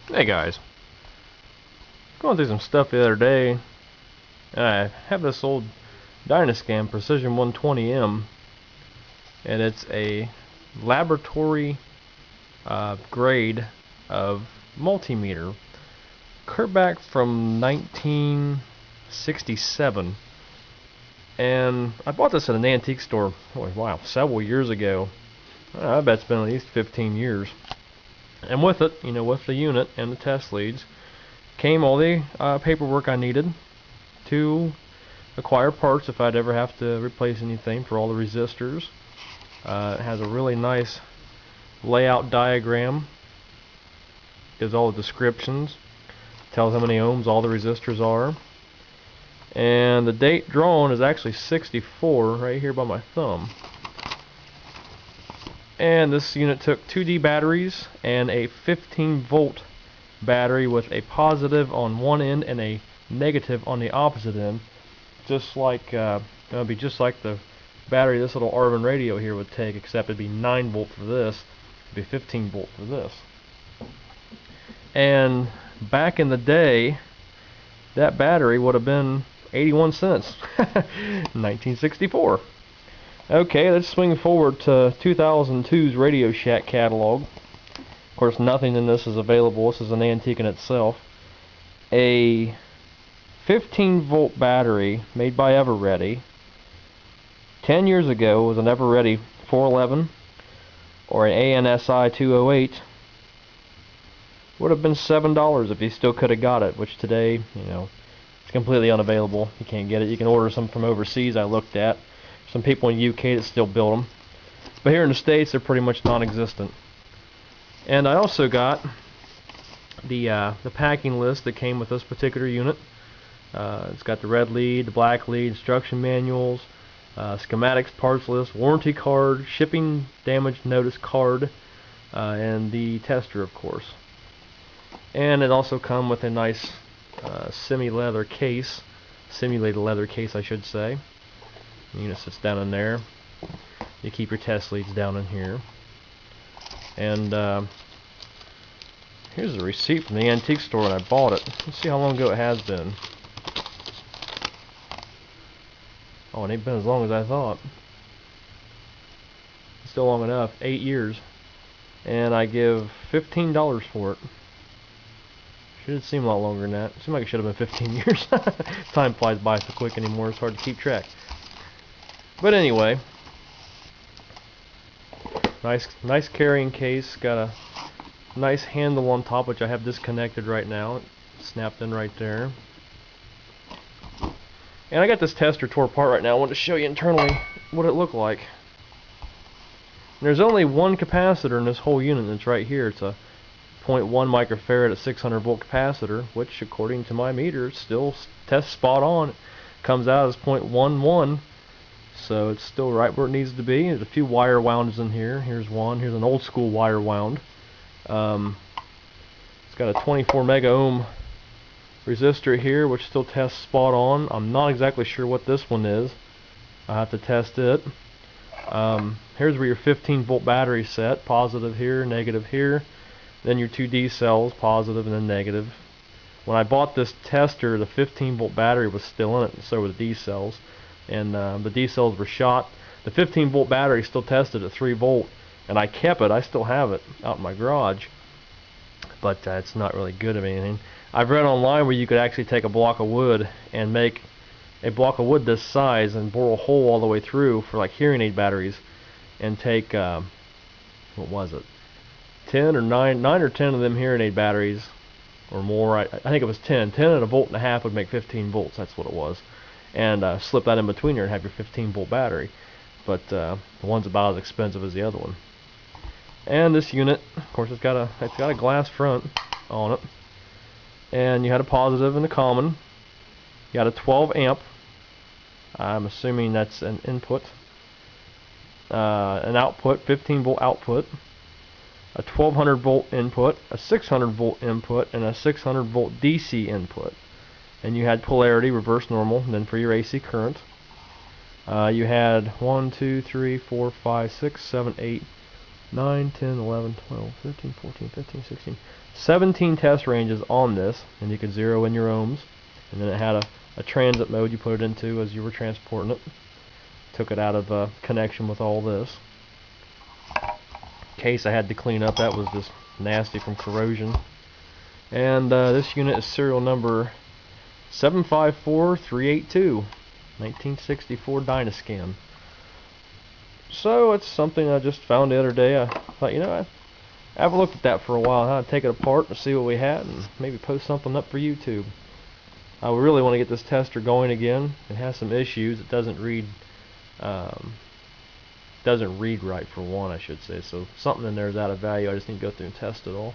Hey guys, going through some stuff the other day. I have this old Dynascan Precision 120M, and it's a laboratory grade of multimeter, clear back from 1967. And I bought this at an antique store, oh, wow, several years ago. I bet it's been at least 15 years. And with it, with the unit and the test leads, came all the paperwork I needed to acquire parts if I'd ever have to replace anything for all the resistors. It has a really nice layout diagram, gives all the descriptions, tells how many ohms all the resistors are, and the date drawn is actually 64 right here by my thumb. And this unit took 2D batteries and a 15-volt battery with a positive on one end and a negative on the opposite end, just like it would be just like the battery this little Arvin radio here would take, except it'd be 9 volt for this, it'd be 15 volt for this. And back in the day, that battery would have been 81 cents. 1964. Okay, let's swing forward to 2002's Radio Shack catalog. Of course, nothing in this is available. This is an antique in itself. A 15-volt battery made by Everready. 10 years ago was an Everready 411 or an ANSI 208. Would have been $7 if you still could have got it, which today, it's completely unavailable. You can't get it. You can order some from overseas. I looked at some people in the UK that still build them, but here in the States they're pretty much non-existent. And I also got the packing list that came with this particular unit. It's got the red lead, the black lead, instruction manuals, schematics, parts list, warranty card, shipping damage notice card, and the tester, of course. And it also comes with a nice simulated leather case, I should say. The unit sits down in there. You keep your test leads down in here. And here's a receipt from the antique store when I bought it. Let's see how long ago it has been. Oh, it ain't been as long as I thought. Still long enough. 8 years. And I give $15 for it. Should seem a lot longer than that. It seemed like it should have been 15 years. Time flies by so quick anymore, it's hard to keep track. But anyway, nice carrying case. Got a nice handle on top, which I have disconnected right now. It's snapped in right there. And I got this tester tore apart right now. I want to show you internally what it looked like. And there's only one capacitor in this whole unit, and it's right here. It's a 0.1 microfarad at 600 volt capacitor, which according to my meter still tests spot on. It comes out as 0.11. So it's still right where it needs to be. There's a few wire wounds in here. Here's one. Here's an old school wire wound. It's got a 24 mega ohm resistor here, which still tests spot on. I'm not exactly sure what this one is. I have to test it. Here's where your 15 volt battery set. Positive here, negative here. Then your 2D cells, positive and then negative. When I bought this tester, the 15 volt battery was still in it, and so were the D cells. And the D cells were shot. The 15 volt battery still tested at 3 volt, and I kept it. I still have it out in my garage, but it's not really good of anything. I've read online where you could actually take a block of wood and make a block of wood this size and bore a hole all the way through for like hearing aid batteries, and take what was it, 10 or 9 or 10 of them hearing aid batteries or more. I think it was 10 and a volt and a half would make 15 volts. That's what it was. And slip that in between here and have your 15 volt battery. But the one's about as expensive as the other one. And this unit, of course, it's got a glass front on it. And you had a positive and a common. You got a 12 amp. I'm assuming that's an input. An output, 15 volt output. A 1200 volt input, a 600 volt input, and a 600 volt DC input. And you had polarity, reverse normal, and then for your AC current. You had 1, 2, 3, 4, 5, 6, 7, 8, 9, 10, 11, 12, 13, 14, 15, 16, 17 test ranges on this, and you could zero in your ohms. And then it had a transit mode you put it into as you were transporting it. Took it out of connection with all this. Case I had to clean up, that was just nasty from corrosion. And this unit is serial number 754382, 1964 Dynascan. So it's something I just found the other day. I thought, you know, I haven't looked at that for a while. I'd take it apart and see what we had, and maybe post something up for YouTube. I really want to get this tester going again. It has some issues. It doesn't read right, for one, I should say. So something in there is out of value. I just need to go through and test it all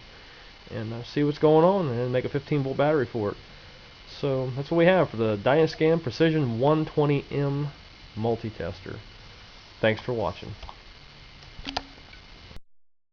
and see what's going on, and make a 15-volt battery for it. So that's what we have for the Dynascan Precision 120M multi-tester. Thanks for watching.